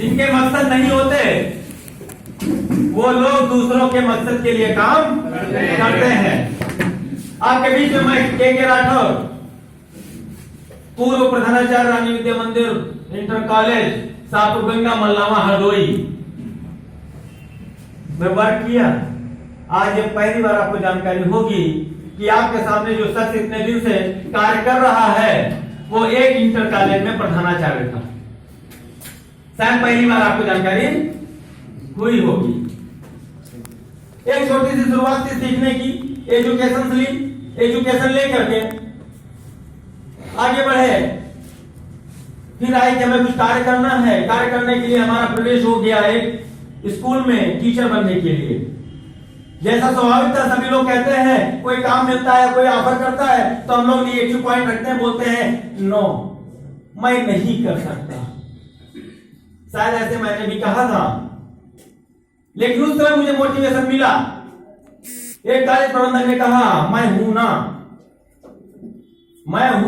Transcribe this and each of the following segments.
जिनके मकसद नहीं होते वो लोग दूसरों के मकसद के लिए काम करते हैं। आपके बीच में मैं के राठौर, पूर्व प्रधानाचार्य रानी विद्या मंदिर इंटर कॉलेज सापुरगंगा मल्लावा हरदोई में वर्क किया। आज ये पहली बार आपको जानकारी होगी कि आपके सामने जो शख्स इतने दिन से कार्य कर रहा है वो एक इंटर कॉलेज में प्रधानाचार्य था। शायद पहली बार आपको जानकारी हुई होगी। एक छोटी सी शुरुआत से सीखने की, एजुकेशन लेकर के आगे बढ़े। फिर आए कि हमें कुछ कार्य करना है। कार्य करने के लिए हमारा प्रवेश हो गया एक स्कूल में टीचर बनने के लिए। जैसा स्वाभाविक था, सभी लोग कहते हैं कोई काम मिलता है, कोई ऑफर करता है तो हम लोग नेगेटिव पॉइंट रखते हैं, बोलते हैं नो मैं नहीं कर सकता। शायद ऐसे मैंने भी कहा था, लेकिन उस समय मुझे मोटिवेशन मिला। एक कॉलेज प्रबंधक ने कहा मैं हूं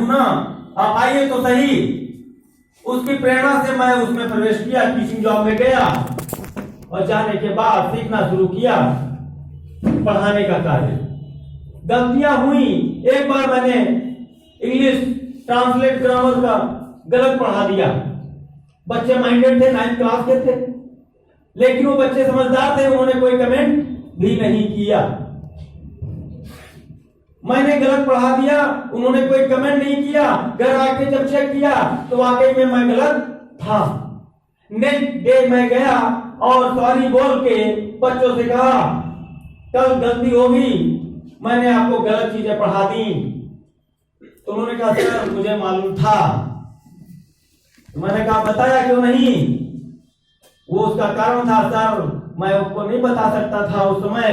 ना, आप आइए तो सही। उसकी प्रेरणा से मैं उसमें प्रवेश किया, टीचिंग जॉब में गया और जाने के बाद सीखना शुरू किया पढ़ाने का कार्य। गलतियां हुई। एक बार मैंने इंग्लिश ट्रांसलेट ग्रामर का गलत पढ़ा दिया। बच्चे माइंडेड थे, 9th क्लास के थे, लेकिन वो बच्चे समझदार थे, उन्होंने कोई कमेंट भी नहीं किया। मैंने गलत पढ़ा दिया, उन्होंने कोई कमेंट नहीं किया। घर आके जब चेक किया तो वाकई में मैं गलत था। नेक्स्ट डे मैं गया और सॉरी बोल के बच्चों से कहा कल गलती होगी, मैंने आपको गलत चीजें पढ़ा दी। तो उन्होंने कहा सर मुझे मालूम था। मैंने कहा बताया क्यों नहीं? वो उसका कारण था सर मैं आपको नहीं बता सकता था उस समय,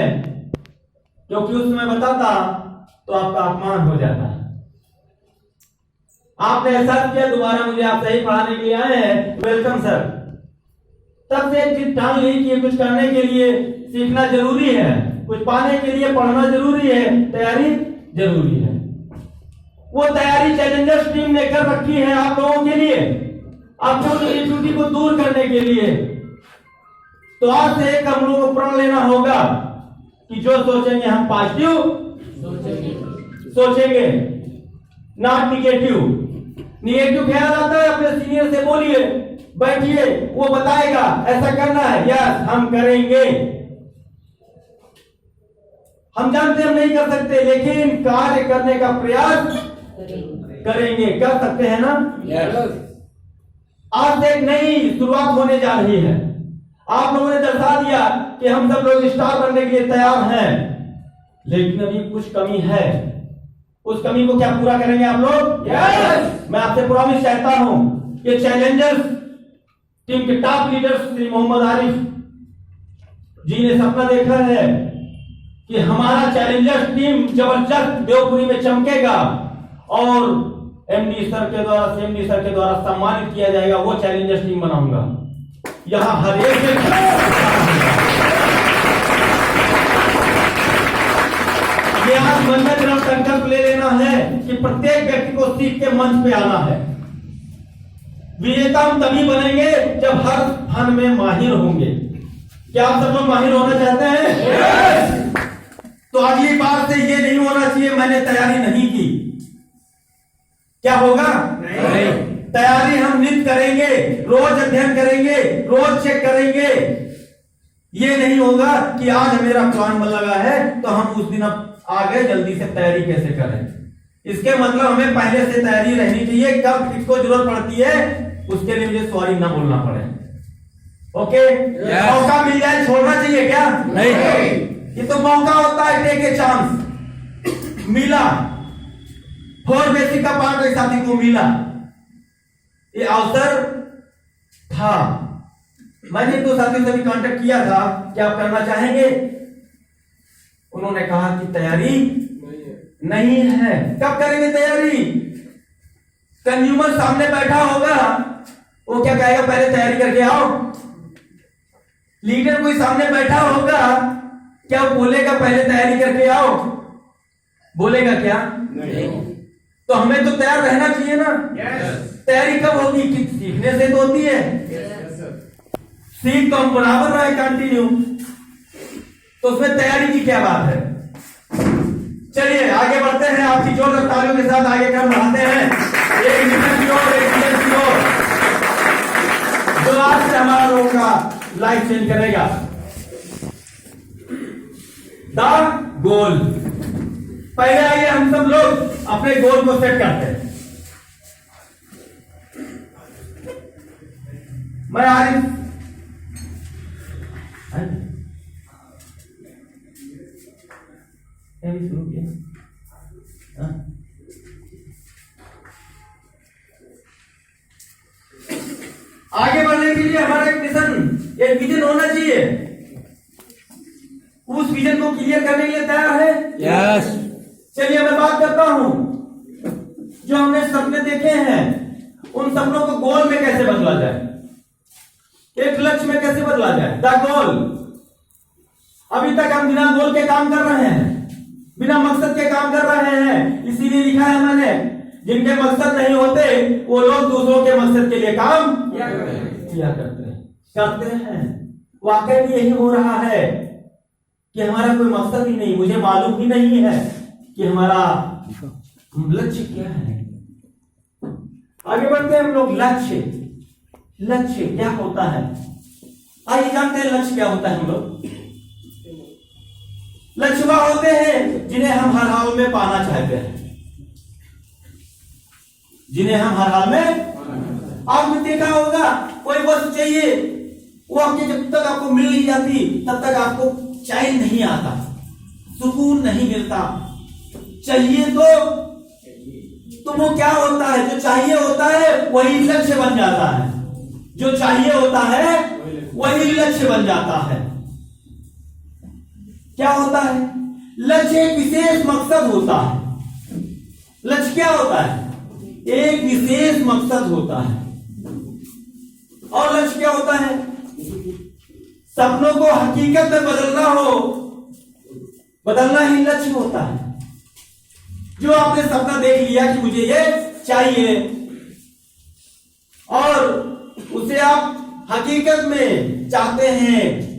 क्योंकि उस समय बताता तो आपका अपमान हो जाता। आपने एहसास किया, दोबारा मुझे आप सही पढ़ाने के लिए आए हैं, वेलकम सर। तब से एक चीज ठान ली कि कुछ करने के लिए सीखना जरूरी है, कुछ पाने के लिए पढ़ना जरूरी है, तैयारी जरूरी है। वो तैयारी चैलेंजर्स टीम ने कर रखी है आप लोगों के लिए, आपको त्रुटि को दूर करने के लिए। तो आज से एक हम लोगों को प्रण लेना होगा कि जो सोचेंगे हम पॉजिटिव सोचेंगे, नॉट निगेटिव। निगेटिव ख्याल आता है अपने सीनियर से बोलिए, बैठिए, वो बताएगा ऐसा करना है, यस हम करेंगे। हम जानते हम नहीं कर सकते, लेकिन कार्य करने का प्रयास करेंगे। कर सकते हैं ना? yes. आज से एक नई शुरुआत होने जा रही है। आप लोगों ने दर्शा दिया कि हम सब लोग स्टार बनने के लिए तैयार हैं, लेकिन अभी कुछ कमी है। उस कमी को क्या पूरा करेंगे आप लोग? yes. मैं आपसे प्रॉमिस चाहता हूं कि चैलेंजर्स टीम के टॉप लीडर श्री मोहम्मद आरिफ जी ने सपना देखा है कि हमारा चैलेंजर्स टीम जबरदस्त देवपुरी में चमकेगा और एमडी सर के द्वारा सम्मानित किया जाएगा। वो चैलेंजर्स टीम बनाऊंगा। यहां हर एक ये आज मन में मेरा संकल्प ले लेना है कि प्रत्येक व्यक्ति को सीख के मंच पे आना है। विजेता हम तभी बनेंगे जब हर फन में माहिर होंगे। क्या आप सब लोग माहिर होना चाहते हैं? yes! तो अगली बार से ये नहीं होना चाहिए मैंने तैयारी नहीं की। क्या होगा? नहीं। तैयारी हम नित्य करेंगे, रोज अध्ययन करेंगे, रोज चेक करेंगे। ये नहीं होगा कि आज मेरा प्लान बन लगा है तो हम उस दिन अब आगे जल्दी से तैयारी कैसे करें। इसके मतलब हमें पहले से तैयारी रहनी चाहिए। कब किसको जरूरत पड़ती है उसके लिए मुझे सॉरी ना बोलना पड़े। ओके? मौका मिल जाए छोड़ना चाहिए क्या? नहीं। ये तो मौका होता है, टेक ए चांस। मिला, 4 बेसिक का पार्ट एक साथी को मिला, ये अवसर था। मैंने तो साथी से भी कांटेक्ट किया था कि आप करना चाहेंगे। उन्होंने कहा कि तैयारी नहीं है। कब करेंगे तैयारी? कंज्यूमर सामने बैठा होगा, वो क्या कहेगा? पहले तैयारी करके आओ। लीडर कोई सामने बैठा होगा, क्या वो बोलेगा पहले तैयारी करके आओ? बोलेगा क्या? नहीं। तो हमें तो तैयार रहना चाहिए ना। yes. तैयारी कब होगी? सीखने से तो होती है। yes. सीख तो हम बराबर रहे कंटिन्यू, तो उसमें तैयारी की क्या बात है। चलिए आगे बढ़ते हैं, आपकी जोरदार तालियों के साथ आगे क्रम बढ़ाते हैं। एक मिनट की ओर, एक मिनट की ओर, जो आज से हमारा लोगों का लाइफ चेंज करेगा। The goal. पहले आइए हम सब लोग अपने गोल को सेट करते हैं। मैं आरिफ शुरू किया। आगे बढ़ने के लिए हमारा एक मिशन, एक विजन होना चाहिए। उस विजन को क्लियर करने के लिए तैयार है? यस। चलिए मैं बात करता हूं, जो हमने सपने देखे हैं उन सपनों को गोल में कैसे बदला जाए, एक लक्ष्य में कैसे बदला जाए। The goal. अभी तक हम बिना गोल के काम कर रहे हैं, बिना मकसद के काम कर रहे हैं। इसीलिए लिखा है मैंने, जिनके मकसद नहीं होते वो लोग दूसरों के मकसद के लिए काम किया करते हैं। वाकई भी यही हो रहा है कि हमारा कोई मकसद ही नहीं, मुझे मालूम ही नहीं है कि हमारा लक्ष्य क्या है। आगे बढ़ते हैं हम लोग। लक्ष्य क्या होता है, आइए जानते हैं लक्ष्य क्या होता है। हम लोग लक्ष्य वह होते हैं जिन्हें हम हर हाल में पाना चाहते हैं, जिन्हें हम हर हाल में। आपने देखा होगा कोई वस्तु चाहिए, वो आपके जब तक आपको मिल नहीं जाती तब तक आपको चैन नहीं आता, सुकून नहीं मिलता। चाहिए तो वो क्या होता है, जो चाहिए होता है वही लक्ष्य बन जाता है। जो चाहिए होता है वही लक्ष्य बन जाता है। क्या होता है? लक्ष्य एक विशेष मकसद होता है। लक्ष्य क्या होता है? एक विशेष मकसद होता है। और लक्ष्य क्या होता है? सपनों को हकीकत में बदलना हो, बदलना ही लक्ष्य होता है। जो आपने सपना देख लिया कि मुझे ये चाहिए और उसे आप हकीकत में चाहते हैं,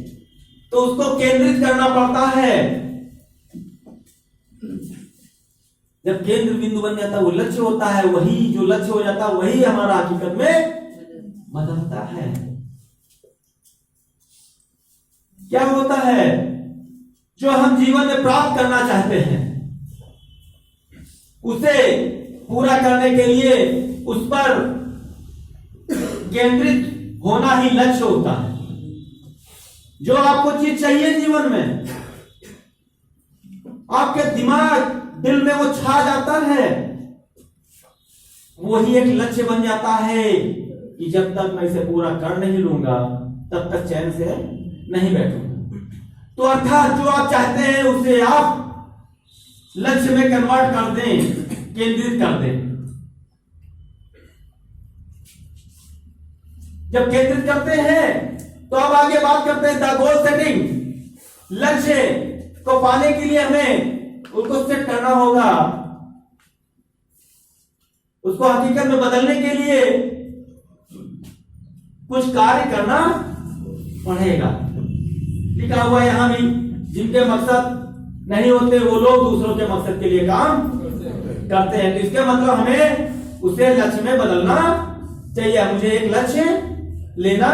तो उसको केंद्रित करना पड़ता है। जब केंद्र बिंदु बन जाता है वो लक्ष्य होता है, वही जो लक्ष्य हो जाता है वही हमारा हकीकत में बदलता है। क्या होता है? जो हम जीवन में प्राप्त करना चाहते हैं उसे पूरा करने के लिए उस पर केंद्रित होना ही लक्ष्य होता है। जो आपको चीज चाहिए जीवन में, आपके दिमाग दिल में वो छा जाता है, वही एक लक्ष्य बन जाता है कि जब तक मैं इसे पूरा कर नहीं लूंगा तब तक चैन से नहीं बैठूंगा। तो अर्थात जो आप चाहते हैं उसे आप लक्ष्य में कन्वर्ट कर दें, केंद्रित कर दें। जब केंद्रित करते हैं तो अब आगे बात करते हैं द गोल सेटिंग। लक्ष्य को पाने के लिए हमें उसको सेट करना होगा, उसको हकीकत में बदलने के लिए कुछ कार्य करना पड़ेगा। लिखा हुआ यहां भी, जिनके मकसद नहीं होते वो लोग दूसरों के मकसद के लिए काम करते हैं। तो इसके मतलब हमें उसे लक्ष्य में बदलना चाहिए, मुझे एक लक्ष्य लेना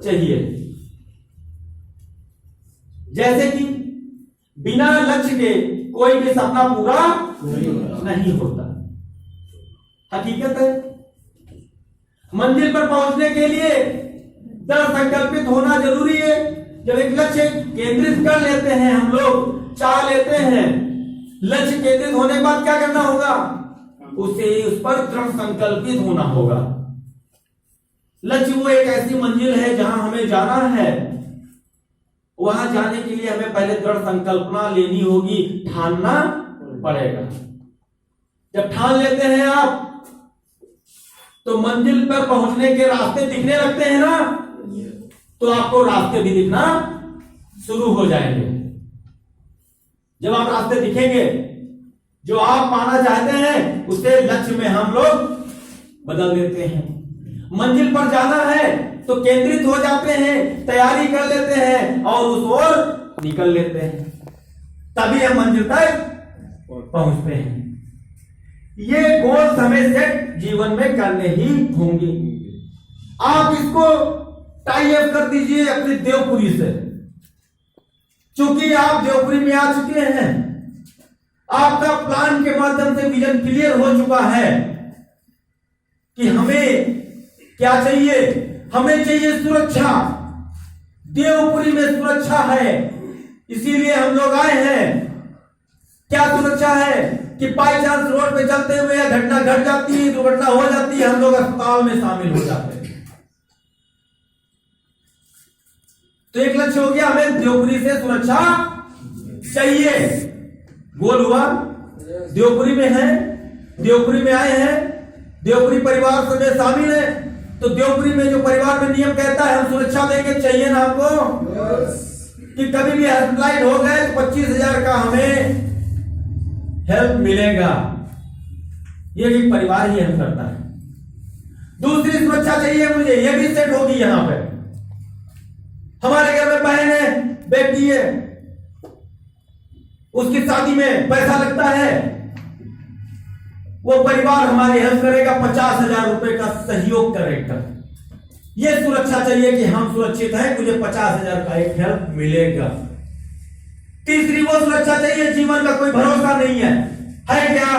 चाहिए। जैसे कि बिना लक्ष्य के कोई भी सपना पूरा नहीं होता। हकीकत है, मंजिल पर पहुंचने के लिए दृढ़ संकल्पित होना जरूरी है। जब एक लक्ष्य केंद्रित कर लेते हैं, हम लोग चाह लेते हैं, लक्ष्य केंद्रित होने के बाद क्या करना होगा? उसे उस पर दृढ़ संकल्पित होना होगा। लक्ष्य वो एक ऐसी मंजिल है जहां हमें जाना है। वहां जाने के लिए हमें पहले दृढ़ संकल्पना लेनी होगी, ठानना पड़ेगा। जब ठान लेते हैं आप तो मंजिल पर पहुंचने के रास्ते दिखने लगते हैं ना, तो आपको रास्ते भी दिखना शुरू हो जाएंगे। जब आप रास्ते दिखेंगे, जो आप पाना चाहते हैं उसे लक्ष्य में हम लोग बदल देते हैं। मंजिल पर जाना है तो केंद्रित हो जाते हैं, तैयारी कर लेते हैं और उस ओर निकल लेते हैं, तभी हम मंजिल तक पहुंचते हैं। ये गोल हमें सेट जीवन में करने ही होंगे। आप इसको टाई अप कर दीजिए अपनी देवपुरी से, क्योंकि आप देवपुरी में आ चुके हैं, आपका प्लान के माध्यम से विजन क्लियर हो चुका है कि हमें क्या चाहिए। हमें चाहिए सुरक्षा, देवपुरी में सुरक्षा है, इसीलिए हम लोग आए हैं। क्या सुरक्षा है कि बाई चांस रोड पे चलते हुए घटना घट जाती है, दुर्घटना हो जाती है, हम लोग अस्पताल में शामिल हो जाते हैं। तो एक लक्ष्य हो गया, हमें देवपुरी से सुरक्षा चाहिए। गोल हुआ, देवपुरी में है, देवपुरी में आए हैं, देवपुरी परिवार से शामिल है, तो देवपुरी में जो परिवार में नियम कहता है हम सुरक्षा देंगे, चाहिए ना आपको कि कभी भी हॉस्पिटलाइज हो गए तो 25,000 का हमें हेल्प मिलेगा। ये भी परिवार ही हेल्प करता है। दूसरी सुरक्षा चाहिए मुझे, ये भी सेट होगी। यहां पे हमारे घर में बहन है, बेटी है, उसकी शादी में पैसा लगता है, वो परिवार हमारी हेल्प करेगा, 50,000 रुपए का सहयोग करेगा। ये सुरक्षा चाहिए कि हम सुरक्षित हैं, मुझे 50,000 का एक हेल्प मिलेगा। तीसरी वो सुरक्षा चाहिए, जीवन का कोई भरोसा नहीं है क्या?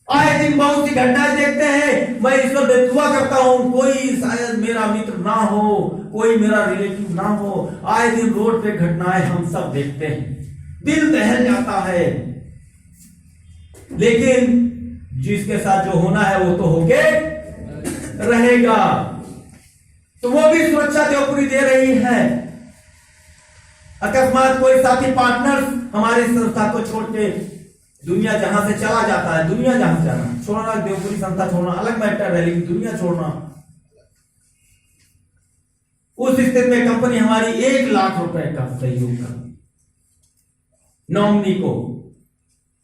आए दिन बहुत सी घटनाएं देखते हैं, मैं ईश्वर से दुआ करता हूं कोई शायद मेरा मित्र ना हो, कोई मेरा रिलेटिव ना हो। आए दिन रोड पे घटनाएं हम सब देखते हैं, दिल दहल जाता है, लेकिन जिसके साथ जो होना है वो तो होके रहेगा। तो वो भी सुरक्षा देवपुरी दे रही है। अकस्मात कोई साथी पार्टनर हमारी संस्था को छोड़ के दुनिया जहां से चला जाता है, दुनिया जहां से जाना छोड़ना, देवपुरी संस्था छोड़ना अलग मैटर है, लेकिन दुनिया छोड़ना, उस स्थिति में कंपनी हमारी 1 लाख रुपए का सहयोग कर नॉमिनी को।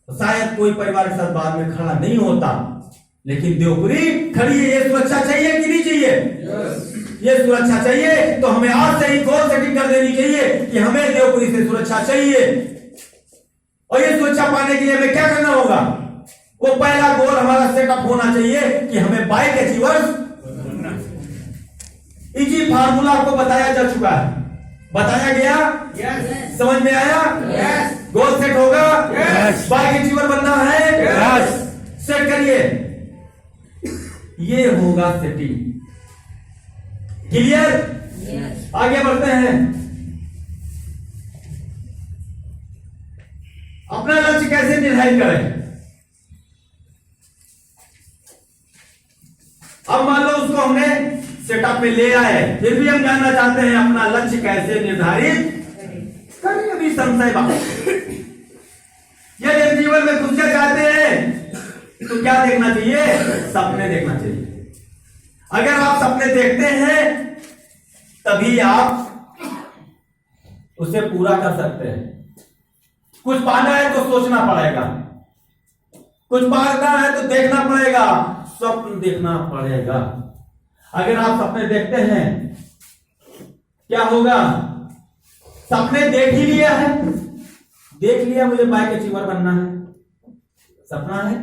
शायद कोई परिवार के साथ बाद में खड़ा नहीं होता, लेकिन देवपुरी खड़ी है। ये सुरक्षा चाहिए कि नहीं चाहिए? ये सुरक्षा चाहिए, तो हमें आज से ही गोल सेटिंग कर देनी चाहिए कि हमें देवपुरी से सुरक्षा चाहिए। और ये सुरक्षा पाने के लिए हमें क्या करना होगा? वो पहला गोल हमारा सेटअप होना चाहिए कि हमें बाइक अचीवर्स। इजी फार्मूला आपको बताया जा चुका है, बताया गया, yes. समझ में आया, yes. गोल सेट होगा, yes. बाइक अचीवर बनना है, yes. सेट करिए, ये होगा सेटिंग। क्लियर? yes. आगे बढ़ते हैं। अपना लक्ष्य कैसे निर्धारित करें? अब मान लो उसको हमने सेटअप में ले आए, फिर भी हम जानना चाहते हैं अपना लक्ष्य कैसे निर्धारित करें। अभी संशय बात, यदि जीवन में कुछ चाहते हैं तो क्या देखना चाहिए? सपने देखना चाहिए। अगर आप सपने देखते हैं तभी आप उसे पूरा कर सकते हैं। कुछ पाना है तो सोचना पड़ेगा, कुछ पाना है तो देखना पड़ेगा, स्वप्न देखना पड़ेगा। अगर आप सपने देखते हैं, क्या होगा? सपने देख ही लिया है, देख लिया मुझे बाइक अचीवर बनना है, सपना है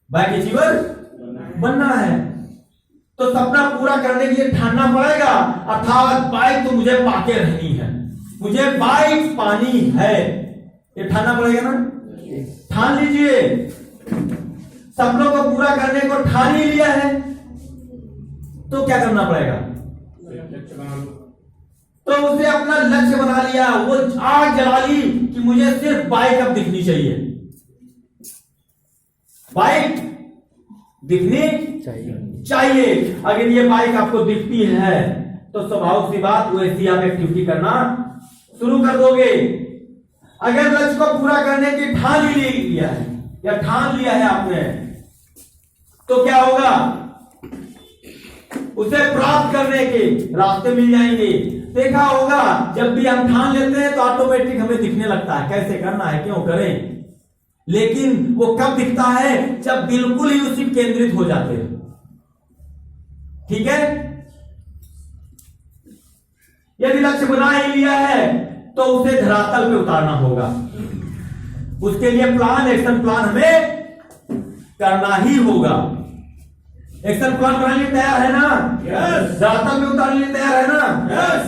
बाइक अचीवर बनना है, तो सपना पूरा करने के लिए ठानना पड़ेगा। अर्थात बाइक तो मुझे पाके रहनी है, मुझे बाइक पानी है, ये ठानना पड़ेगा ना। ठान लीजिए, सपनों को पूरा करने को ठान ही लिया है, तो क्या करना पड़ेगा? तो उसे अपना लक्ष्य बना लिया, वो आग जला ली कि मुझे सिर्फ बाइक अब दिखनी चाहिए, बाइक दिखनी चाहिए। अगर ये बाइक आपको दिखती है तो स्वाभाविक सी बात, वो ऐसी आप एक्टिविटी करना शुरू कर दोगे। अगर लक्ष्य को पूरा करने की ठान ही लिया है या ठान लिया है आपने, तो क्या होगा? उसे प्राप्त करने के रास्ते मिल जाएंगे। देखा होगा, जब भी हम ठान लेते हैं तो ऑटोमेटिक हमें दिखने लगता है कैसे करना है, क्यों करें। लेकिन वो कब दिखता है? जब बिल्कुल ही उसी केंद्रित हो जाते हैं। ठीक है, यदि लक्ष्य बना ही लिया है तो उसे धरातल पे उतारना होगा। उसके लिए प्लान, एक्शन प्लान हमें करना ही होगा। एक्शन प्लान बनाने के लिए तैयार है ना? यस। धरातल पे उतारने के लिए तैयार है ना? यस।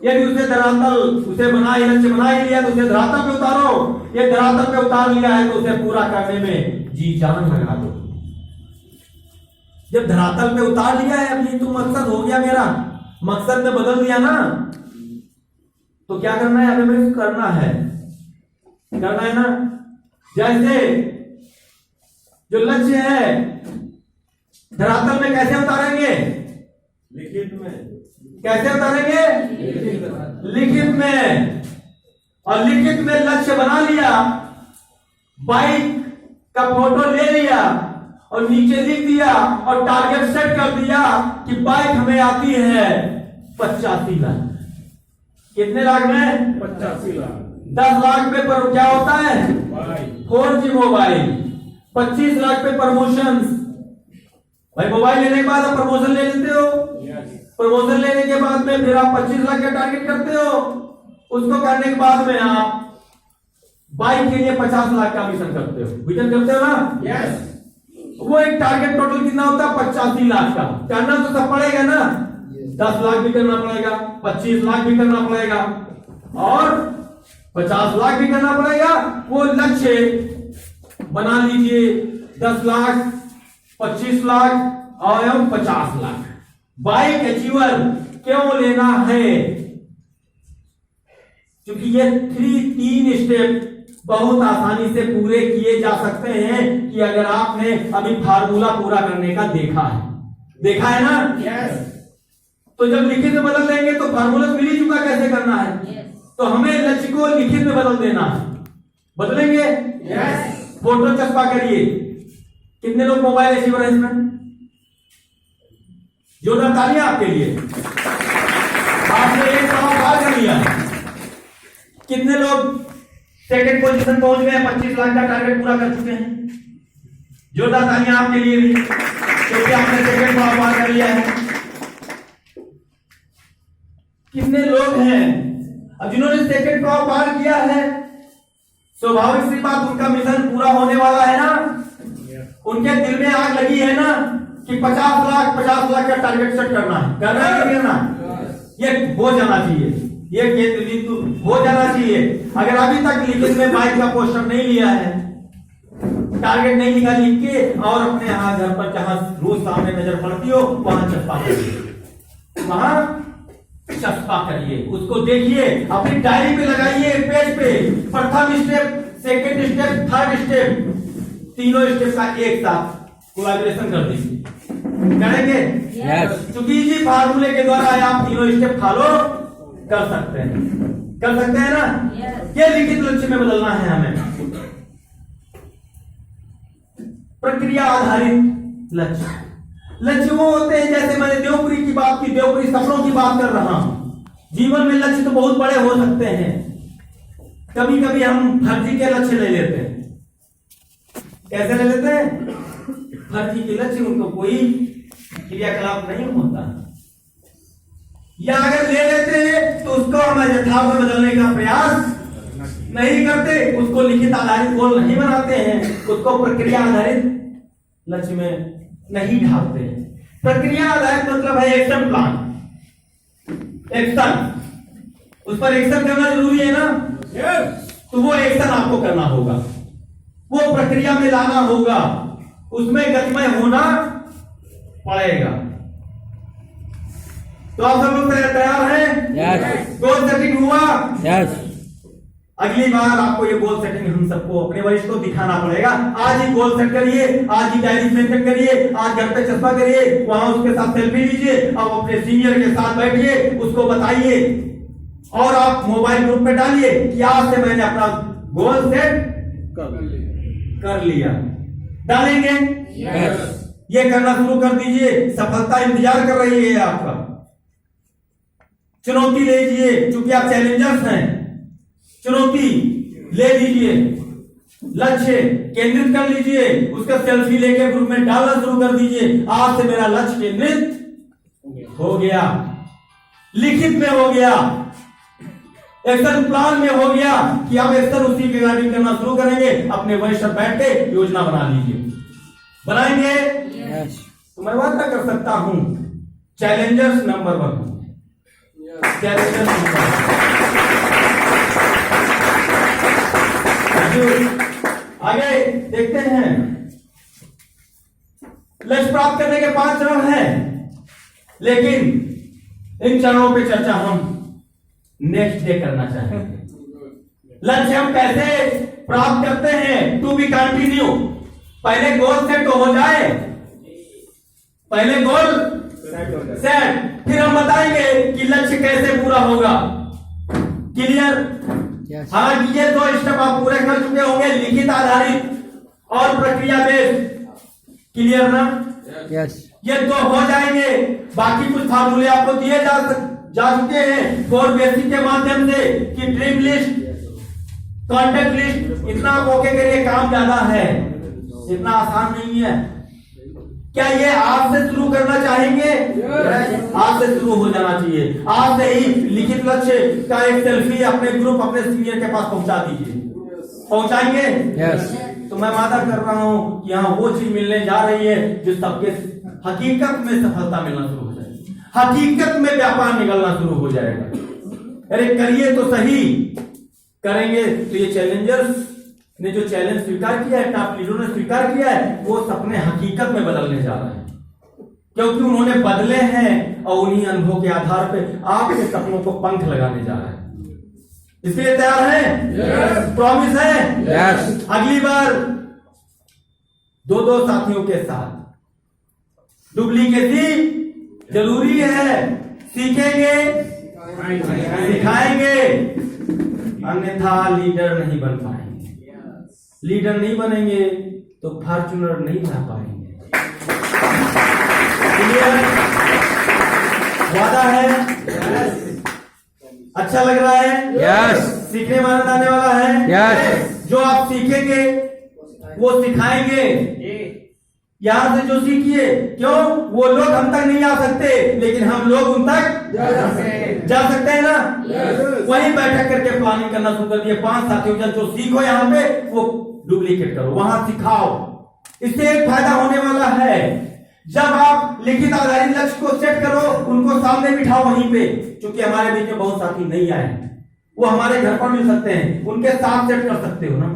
यदि उसे धरातल, उसे बना ही, लक्ष्य बना ही लिया तो उसे धरातल पे उतारो। ये धरातल पे उतार लिया है तो उसे पूरा करने में जी जान लगा दो। जब धरातल पे उतार लिया है, अब ये तो मकसद हो गया, मेरा मकसद में बदल दिया ना, तो क्या करना है? हमें करना है ना। जैसे जो लक्ष्य है धरातल में कैसे उतारेंगे? लिखित में। कैसे उतारेंगे? लिखित में। और लिखित में लक्ष्य बना लिया, बाइक का फोटो ले लिया और नीचे लिख दिया और टारगेट सेट कर दिया कि बाइक हमें आती है 85 लाख। कितने लाख में? 85 लाख। 10 लाख पे पर क्या होता है? 4G mobile. 25 लाख पे प्रमोशन। भाई मोबाइल लेने के बाद आप प्रमोशन ले लेते हो। प्रमोशन लेने के बाद में फिर आप 25 लाख का टारगेट करते हो। उसको करने के बाद में आप बाइक के लिए 50 लाख का मिशन करते हो, विजन करते हो ना? यस। वो एक टारगेट टोटल कितना होता है? 85 लाख का। करना तो सब पड़ेगा ना? 10 लाख भी करना पड़ेगा, 25 लाख भी करना पड़ेगा और 50 लाख भी करना पड़ेगा। वो लक्ष्य बना लीजिए 10 लाख, 25 लाख और 50 लाख। बाइक अचीवर क्यों लेना है? क्योंकि ये 3 स्टेप बहुत आसानी से पूरे किए जा सकते हैं कि अगर आपने अभी फार्मूला पूरा करने का देखा है ना? यस। तो जब लिखित में बदल देंगे तो फार्मूला मिल ही चुका कैसे करना है। तो हमें लक्ष्य को लिखित में बदल देना है। बदलेंगे? यस। फोटो चस्पा करिए। कितने लोग मोबाइल अचीवर है इसमें? जोरदार तालियां आपके लिए। आपने एक काम पार कर लिया। कितने लोग सेकंड पोजीशन पहुंच गए? 25 लाख का टारगेट पूरा कर चुके हैं। जोरदार तालियां आपके लिए भी, क्योंकि आपने सेकंड पार कर लिया है। कितने लोग हैं अब जिन्होंने सेकंड पार किया है? स्वाभाविक सी बात, उनका मिशन पूरा होने वाला है ना? उनके दिल में आग लगी है ना कि 50 लाख का टारगेट सेट करना है। करना है कि करना? ये हो जाना चाहिए, ये केंद्र बिंदु हो जाना चाहिए। अगर अभी तक लिखित में बाइक का पोस्टर नहीं लिया है, टारगेट नहीं लिखा लिख के, और अपने यहाँ घर पर जहां रोज सामने नजर पड़ती हो वहां चस्पा करिए, वहां चस्पा करिए, उसको देखिए, अपनी डायरी पे लगाइए, पेज पे। प्रथम step, second step, third step, तीनों स्टेप का एक साथ कोलैबोरेशन कर दीजिए। करेंगे? यस। क्योंकि इसी फार्मूले के द्वारा आप तीनों स्टेप फॉलो कर सकते हैं ना? ये लिखित लक्ष्य में बदलना है हमें। प्रक्रिया आधारित लक्ष्य वो होते हैं, जैसे मैंने देवपुरी की बात की, देवपुरी सपनों की बात कर रहा हूं। जीवन में लक्ष्य तो बहुत बड़े हो सकते हैं। कभी कभी हम फर्जी के लक्ष्य ले लेते हैं। कैसे ले लेते हैं? फर्जी के लक्ष्य, उनको कोई क्रियाकलाप नहीं होता, या अगर ले लेते हैं तो उसको हम यथार्थ में बदलने का प्रयास नहीं करते, उसको लिखित आधारित गोल नहीं बनाते हैं, उसको प्रक्रिया आधारित लक्ष्य में नहीं ढालते हैं। प्रक्रिया आधारित मतलब है एक्शन प्लान, एक्शन, उस पर एक्शन करना जरूरी है ना? तो वो एक्शन आपको करना होगा, वो प्रक्रिया में लाना होगा, उसमें गतिमय होना पड़ेगा। तो आप सब लोग तैयार हैं? यस। गोल सेटिंग हुआ? यस। अगली बार आपको ये गोल सेटिंग हम सबको अपने वरिष्ठ को दिखाना पड़ेगा। आज ही गोल सेट करिए, आज ही डायरी मेंटेन करिए, आज घर पे चस्पा करिए, वहां उसके साथ सेल्फी लीजिए, अब अपने सीनियर के साथ बैठिए, उसको बताइए और आप मोबाइल ग्रुप पे डालिए कि आज से मैंने अपना गोल सेट कर लिया। डालेंगे? यस। ये करना शुरू कर दीजिए, सफलता इंतजार कर रही है आपका। चुनौती ले लीजिए, क्योंकि आप चैलेंजर्स हैं। चुनौती ले लीजिए, लक्ष्य केंद्रित कर लीजिए, उसका सेल्फी लेके ग्रुप में डालना शुरू कर दीजिए। आज से मेरा लक्ष्य केंद्रित हो गया। लिखित में हो गया, एक्शन प्लान में हो गया कि आप एक्शन उसी के रिगार्डिंग करना शुरू करेंगे। अपने वरिष्ठ बैठ के योजना बना लीजिए, बनाएंगे यस तो मैं वादा कर सकता हूं चैलेंजर्स नंबर 1 होंगे। Challengers number 1। आगे देखते हैं, लक्ष्य प्राप्त करने के 5 चरण हैं, लेकिन इन चरणों पे चर्चा हम नेक्स्ट डे करना चाहेंगे। लक्ष्य हम कैसे प्राप्त करते हैं, टू बी कंटिन्यू। पहले गोल सेट तो हो जाए, पहले गोल सेट, फिर हम बताएंगे कि लक्ष्य कैसे पूरा होगा। क्लियर? यस हालांकि ये 2 स्टेप आप पूरे कर चुके होंगे, लिखित आधारित और प्रक्रिया बेस्ड। क्लियर ना? यस ये 2 हो जाएंगे। बाकी कुछ फार्मूले आपको दिए जा चुके हैं कोर बेसिक के माध्यम से कि ड्रीम लिस्ट, कॉन्टेक्ट लिस्ट, इतना आप ओके करिए। काम ज्यादा है, इतना आसान नहीं है। क्या ये आज से शुरू करना चाहेंगे? आज से शुरू हो जाना चाहिए। आज से ही लिखित लक्ष्य का एक सेल्फी अपने ग्रुप, अपने सीनियर के पास पहुंचा दीजिए। पहुंचाएंगे? यस तो मैं वादा कर रहा हूं कि यहाँ वो चीज मिलने जा रही है जो सबके हकीकत में सफलता मिलना शुरू हो जाएगी, हकीकत में व्यापार निकलना शुरू हो जाएगा। अरे करिए तो सही, करेंगे तो ये चैलेंजर्स ने जो चैलेंज स्वीकार किया है, टॉप लीडरों ने स्वीकार किया है, वो सपने हकीकत में बदलने जा रहे हैं, क्योंकि उन्होंने बदले हैं और उन्हीं अनुभव के आधार पे आपके सपनों को पंख लगाने जा रहे हैं। इसलिए तैयार हैं? प्रॉमिस है? यस अगली बार 2-2 साथियों के साथ डुप्लीकेसी जरूरी है, सीखेंगे सिखाएंगे, अन्यथा लीडर नहीं बन पाएंगे। लीडर नहीं बनेंगे तो फॉर्च्यूनर नहीं बना पाएंगे। क्लियर? वादा है? अच्छा लग रहा है? यस सीखने में आनंद आने वाला है? यस जो आप सीखेंगे वो सिखाएंगे। यहां से जो सीखिए, क्यों? वो लोग हम तक नहीं आ सकते, लेकिन हम लोग उन तक जा सकते हैं ना। वहीं बैठक करके प्लानिंग करना शुरू कर दिए। 5 साथियों के जो सीखो यहाँ पे वो डुप्लीकेट करो, वहां सिखाओ। इससे एक फायदा होने वाला है, जब आप लिखित आधारित लक्ष्य को सेट करो, उनको सामने बिठाओ वहीं पे। क्योंकि हमारे बीच में बहुत साथी नहीं आए, वो हमारे घर पर मिल सकते हैं, उनके साथ सेट कर सकते हो ना।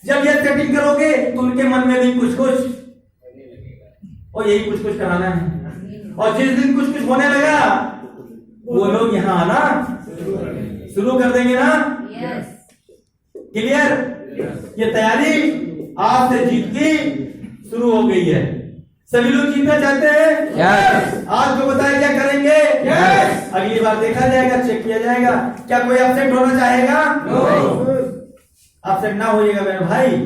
जब ये सेटिंग करोगे तो उनके मन में भी कुछ कुछ और यही कुछ कुछ कराना है। और जिस दिन कुछ कुछ होने लगा वो लोग यहाँ आना शुरू कर देंगे ना। क्लियर? ये तैयारी आज से जीत की शुरू हो गई है। सभी लोग जीतना चाहते हैं? यस आज जो बताया क्या करेंगे? यस अगली बार देखा जाएगा, चेक किया जाएगा। क्या कोई अपसेट होना चाहेगा? अपसेट ना होइएगा मेरे भाई।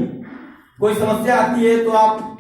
कोई समस्या आती है तो आप